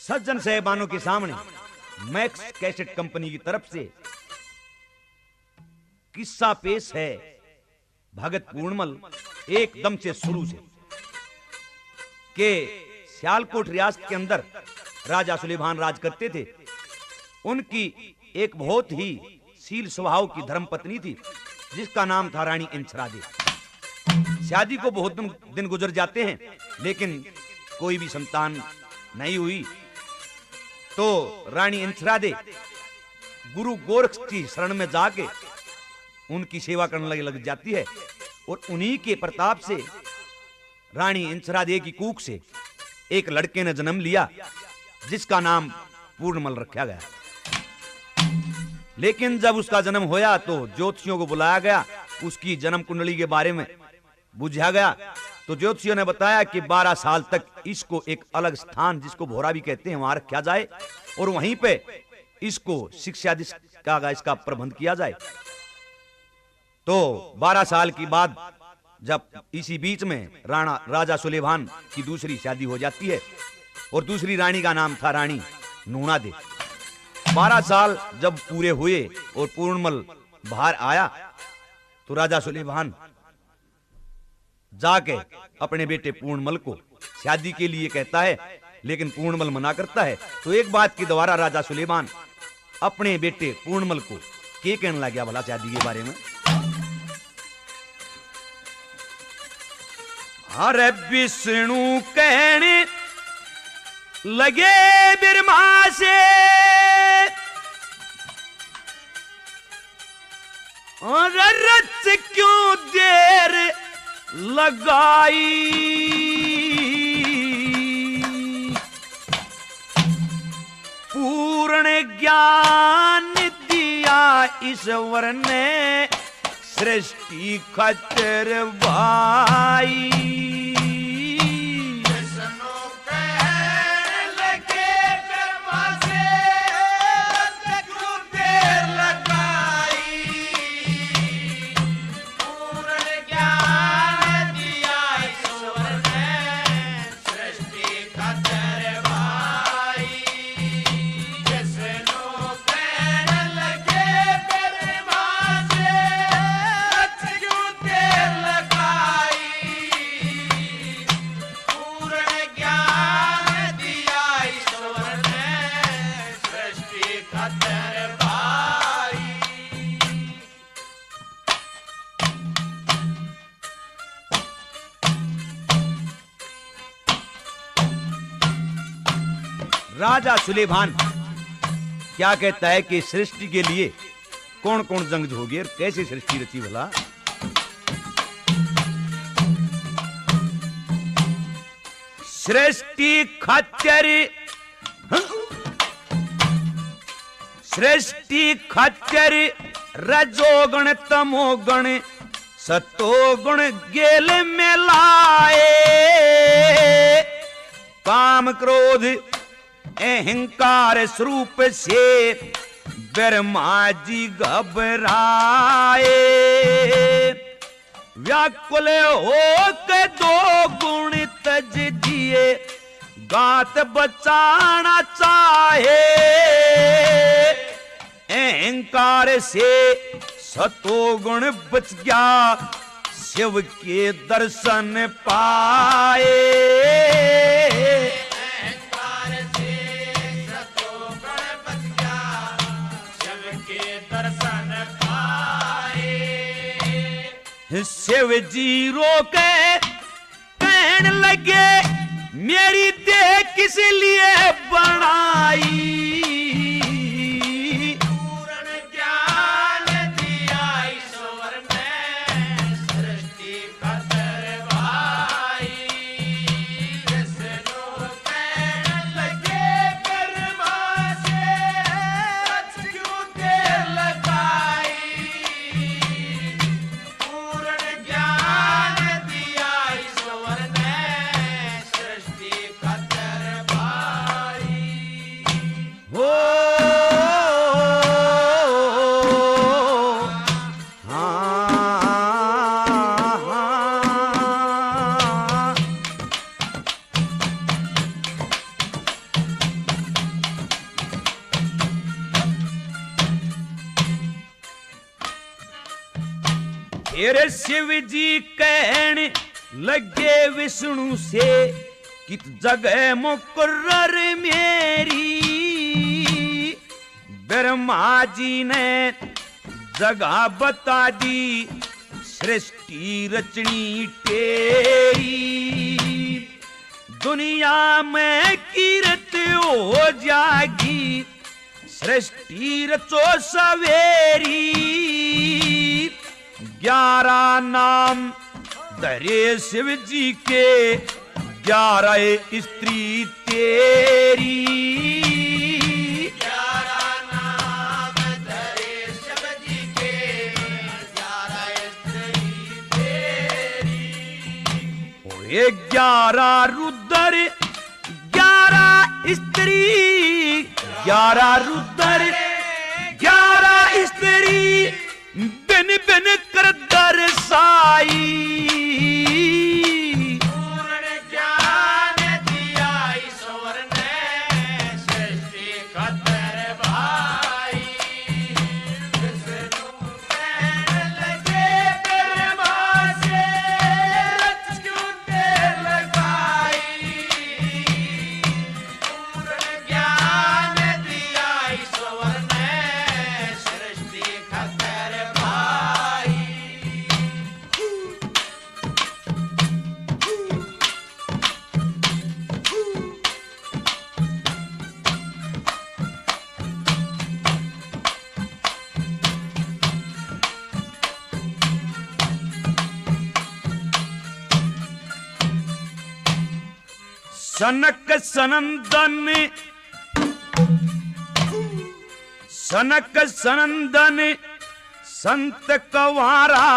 सज्जन साहबानों के सामने max cassette company की तरफ से किस्सा पेश है भगत पूर्णमल एकदम से शुरू से के सियालकोट रियासत के अंदर राजा सुलेमान राज करते थे। उनकी एक बहुत ही शील स्वभाव की धर्मपत्नी थी जिसका नाम था रानी इंचरादे। शादी को बहुत दिन गुजर जाते हैं लेकिन कोई भी संतान नहीं हुई, तो रानी इंचरादे गुरु गोरख की शरण में जाके उनकी सेवा करने लग जाती है और उन्हीं के प्रताप से रानी इंचरादे की कूख से एक लड़के ने जन्म लिया जिसका नाम पूर्णमल रखा गया। लेकिन जब उसका जन्म होया तो ज्योतिषियों को बुलाया गया, उसकी जन्म कुंडली के बारे में बुझा गया तो ज्योतिषियों ने बताया कि 12 साल तक इसको एक अलग स्थान जिसको भोरा भी कहते हैं वहां रखा जाए और वहीं पे इसको शिक्षा का इसका प्रबंध किया जाए। तो 12 साल की बाद जब इसी बीच में राजा सुलेमान की दूसरी शादी हो जाती है और दूसरी रानी का नाम था रानी नूणादे। 12 साल जब पूरे हुए और पूर्णमल बाहर आया तो राजा सुलेमान जाके अपने बेटे पूर्णमल को शादी के लिए कहता है, लेकिन पूर्णमल मना करता है। तो एक बात के द्वारा राजा सुलेमान अपने बेटे पूर्णमल को क्या कहने लग गया भला शादी के बारे में। अरे विष्णु कहने लगे बिरमा से और रच क्यों देर लगाई, पूर्ण ज्ञान दिया ईश्वर ने सृष्टि खतर भाई। राजा सुलेमान क्या कहता है कि सृष्टि के लिए कौन कौन जंग हो गए और कैसे सृष्टि रची भला। सृष्टि खच्चर सृष्टि खच्चर रजोगण तमोगण सतोगुण गेल में लाए, काम क्रोध अहंकार स्वरूप से ब्रह्मा जी घबराए, व्याकुल हो के 2 गुण तज दिए गात बचाना चाहे, अहंकार से सतोगुण बच गया शिव के दर्शन पाए। शिव जी रोके कहने लगे मेरी देह किस लिए बनाई, पूर्ण ज्ञान दिया ईश्वर ने सृष्टि खतर भाई। विष्णु कहने लगे ब्रह्मा से सच क्यों देर लगाई, फिर शिव जी कहने लगे विष्णु से कित जगह मुकर्रर मेरी। ब्रह्मा जी ने जगह बता दी सृष्टि रचनी तेरी। दुनिया में कीर्त हो जागी सृष्टि रचो सवेरी। 11 नाम धरे शिव जी के 11 स्त्री तेरी। 11 नाम धरे शिव जी के 11 स्त्री तेरी। 11 रुद्र 11 स्त्री 11 रुद्र 11 स्त्री बिन बिन कर दर्शाई। पूर्ण ज्ञान दिया ईश्वर ने सृष्टि खतर भाई। विष्णु कहने लगे ब्रह्मा से रच क्यों देर लगाई। पूर्ण ज्ञान दिया ईश्वर ने सृष्टि खतर भाई। सनक सनंदन संत कवारा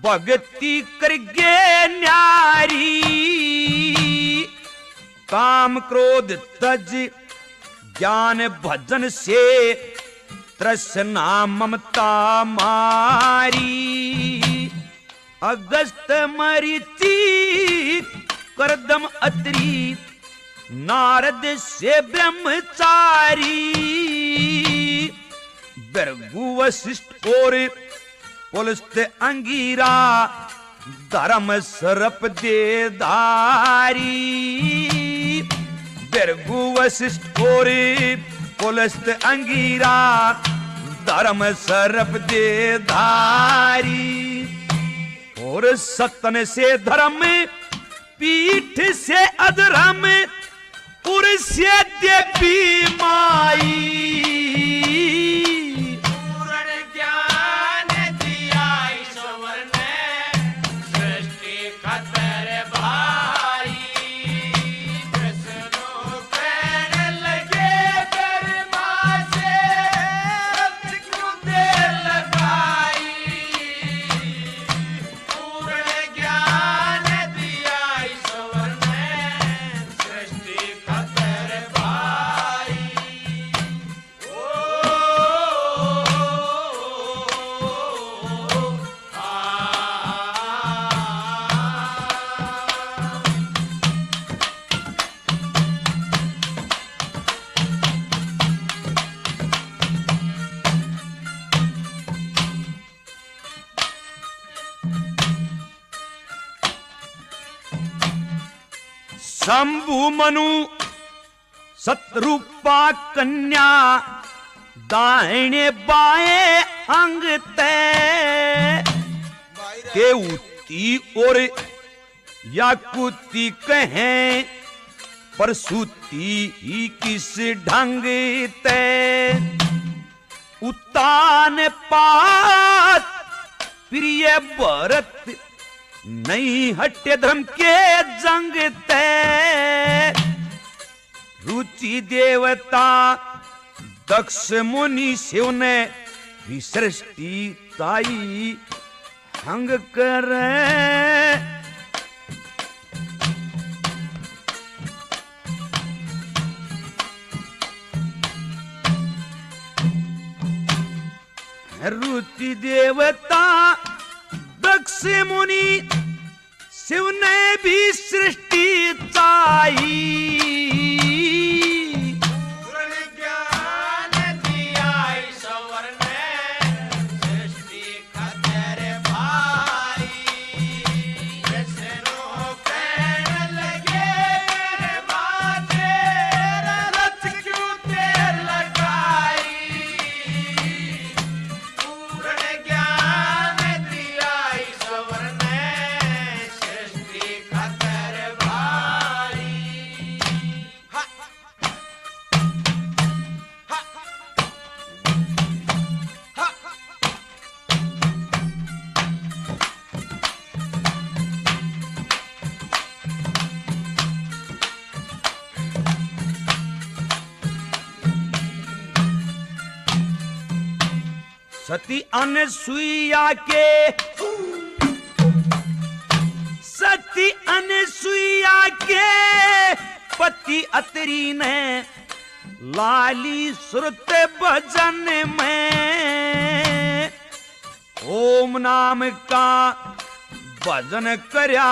भक्ति करगे न्यारी। काम क्रोध तज ज्ञान भजन से तृष्णा ममता मारी। अगस्त मरीचि करदम अत्रि नारद से ब्रह्मचारी। भृगु वशिष्ठ और पुलस्त अंगीरा धर्म सरप दे धारी। भृगु वशिष्ठ और पुलस्त अंगीरा धर्म सरप दे धारी। और सतन से धर्म पीठ से अधर्म उर से देवी माई। पूर्ण ज्ञान दिया ईश्वर ने सृष्टि खतर भाई। विष्णु कहने लगे ब्रह्मा से रच क्यों देर लगाई। पूर्ण ज्ञान दिया ईश्वर ने सृष्टि खतर भाई। शंभु मनु सतरूपा कन्या दाहिने बाएं अंग तय के उती और याकुती कहें परसुती ही किस ढंग तय। उतान पात प्रिय भरत नहीं हटे धर्म के जंग तय। रुचि देवता दक्ष मुनि शिव ने भी सृष्टि ताई हंग करे। रुचि देवता दक्ष मुनि शिव ने भी सृष्टि चाही। पूर्ण ज्ञान दिया ईश्वर ने सृष्टि खतर भाई। सती अनसुईया के पति अतरी ने लाली सुरत भजन में ओम नाम का भजन करया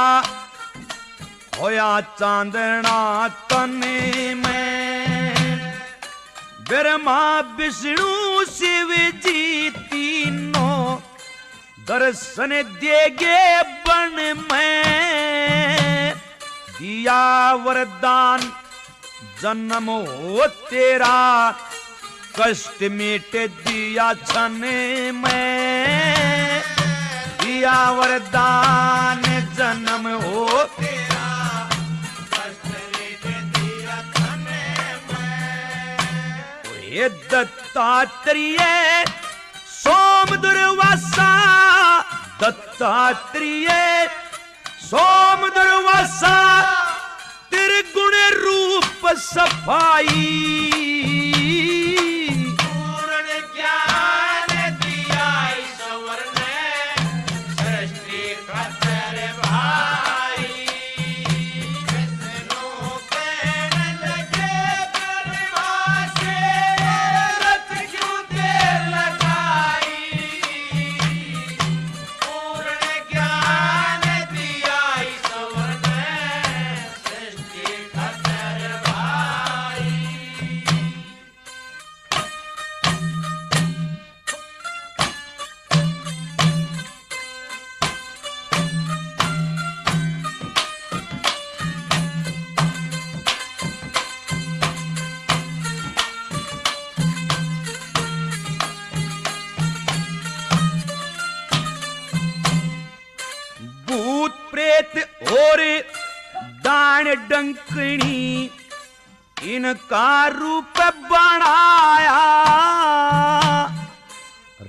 होया चांदना तन में ब्रह्मा विष्णु शिव जी तीनों दर्शन देगे बन में दिया वरदान जन्म हो तेरा कष्ट मिट दिया क्षण में दिया वरदान जन्म हो तेरा कष्ट मिट दिया क्षण में ये दत्तात्रेय सोम दुर्वासा दत्तात्रेय सोम दुर्वासा त्रिगुण रूप सफाई पूर्ण ज्ञान दिया ईश्वर ने सृष्टि करतर भाई विष्णु कहने लगे ब्रह्मा से रथ क्यों देर लगाई पूर्ण ज्ञान दिया ईश्वर ने सृष्टि करतर भाई भूत प्रेत और डाण डंकनी इनका रूप बनाया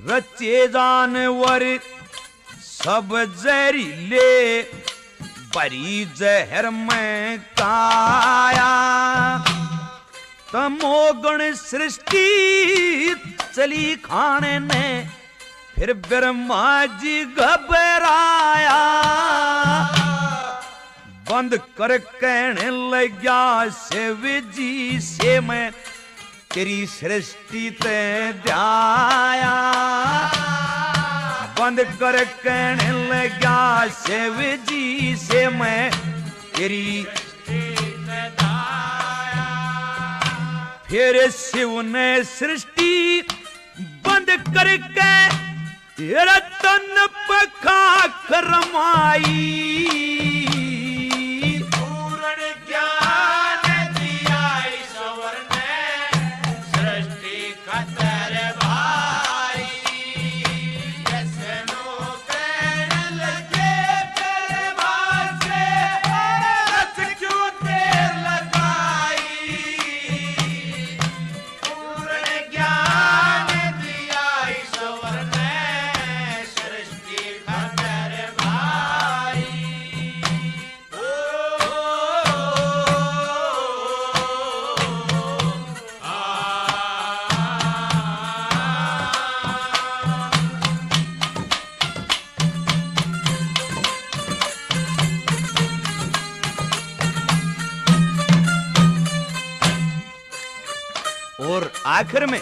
रचे जानवर सब जहरीले बरी जहर में काया तमोगुण सृष्टि चली खाने ने फिर ब्रह्मा जी घबराया बंद कर कहने लग्या शिव जी से मैं तेरी सृष्टि ते ध्याया बंद कर कहने लग्या शिव जी से मैं तेरी फिर शिव ने सृष्टि बंद करके तेरा तन पखा करमाई पूर्ण ज्ञान दिया ईश्वर ने सृष्टि करतर भाई विष्णु कहने लगे ब्रह्मा से रथ क्यों देर लगाई पूर्ण ज्ञान दिया ईश्वर ने सृष्टि करतर भाई और आखिर में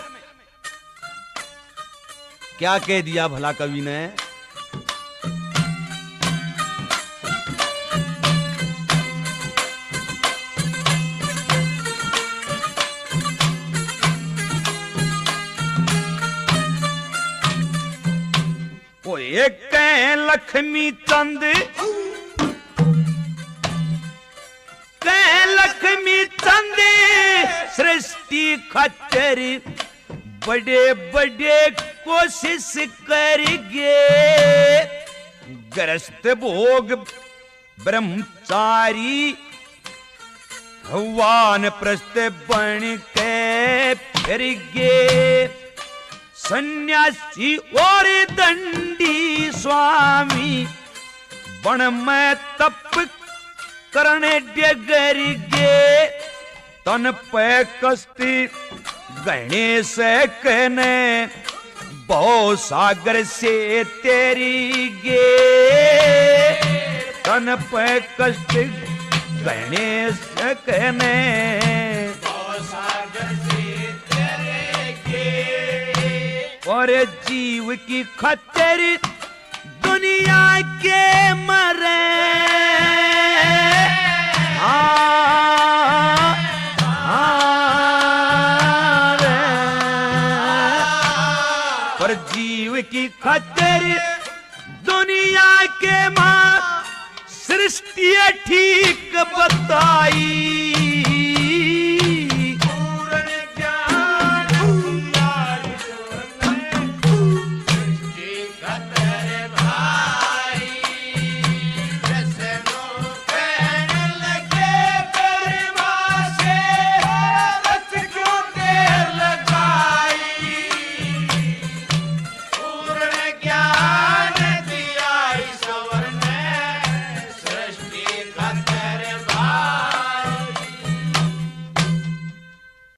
क्या कह दिया भला कवि ने वो एक कह लक्ष्मी चंद कह लक्ष्मी चंद सृष्टि खतर बड़े बड़े कोशिश करेंगे ग्रस्त भोग ब्रह्मचारी भगवान प्रस्त बन के फिर गे सन्यासी और दंडी स्वामी बन में तप करने डगर गे तन पे कस्ती गणेश कहने बहु सागर से तेरी गे तन पे कष्ट कहने सकने सागर से तेरे के और जीव की खतर दुनिया के मरे पर जीव की खतर दुनिया के मां सृष्टि ठीक बताई